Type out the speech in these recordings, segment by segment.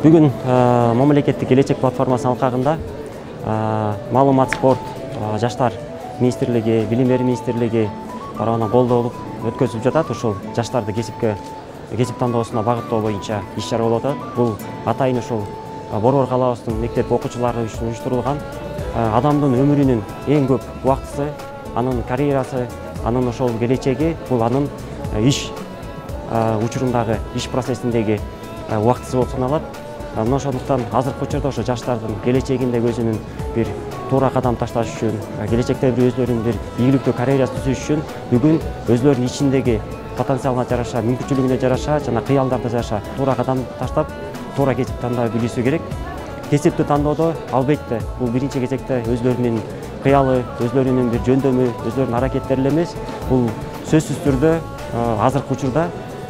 Бүгін мамлекеттик келечек платформасынын алкагында маалымат спорт жаштар министрлиги, билим берүү министрлиги тарабынан колдоо болуп өткөзүлүп жатат. Ушул жаштарды кесип тандоосуна багыттоо боюнча иш-чара болуп атат. Бул атайын ушул Борбор калаабыздын мектеп окуучулары үчүн уюштурулган адамдын өмүрүнүн эң көп убактысы, анын карьерасы, анын ошол келечеги, бул анын иш учурундагы, иш процессиндеги убактысы болуп саналат. Мына ошондуктан азыркы учурда ошо жаштардын келечегинде өзүнүн бир туура кадам ташташ үчүн, келечекте бир өзлөрүнүн бир ийгиликтүү карьерасын түзүш үчүн бүгүн өзлөрүнүн ичиндеги потенциалына жараша, мүмкүнчүлүгүнө жараша жана кыялдарына жараша туура кадам таштап, туура кесип тандап билүүсү керек. Кесипти тандоодо албетте бул биринчи кезекте өзлөрүнүн кыялы, өзлөрүнүн бир жөндөмү, өзлөрүнүн аракеттери эле эмес, бул сөзсүз түрдө азыркы учурда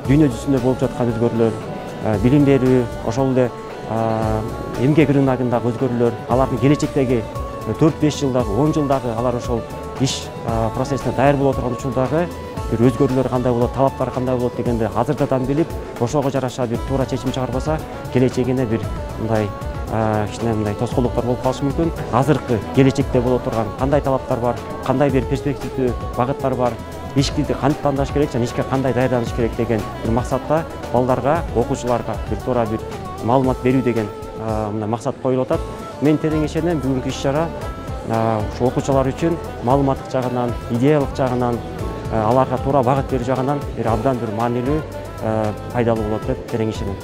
дүйнө жүзүндө болуп жаткан өзгөрүүлөр, билим берүү, ошол эле эмгек рыногундагы өзгөрүүлөр, алардын келечектеги 4-5 жылдагы, 10 жылдагы алар ошол иш процессине даяр боло турган учурдагы бир өзгөрүүлөр кандай болот, талаптар кандай болот дегенди азыртадан билип, ошого жараша бир туура чечим чыгарбаса, келечегине бир мындай кичине мындай тоскоолдуктар болуп калышы мүмкүн. Азыркы келечекте боло турган кандай талаптар бар, кандай бир перспективдүү багыттар бар, ишти кантип тандаш керек жана ишке кандай даярданыш керек деген бир максатта балдарга, окуучуларга бир туура бир маалымат берүү деген мындай максат коюлуп атат. Мен терең ишенем, бүгүнкү иш-чара ушу окуучулар үчүн маалыматтык жагынан, идеялык жагынан, аларга туура багыт берүү жагынан бир абдан бир маанилүү, пайдалуу болот деп терең ишенем.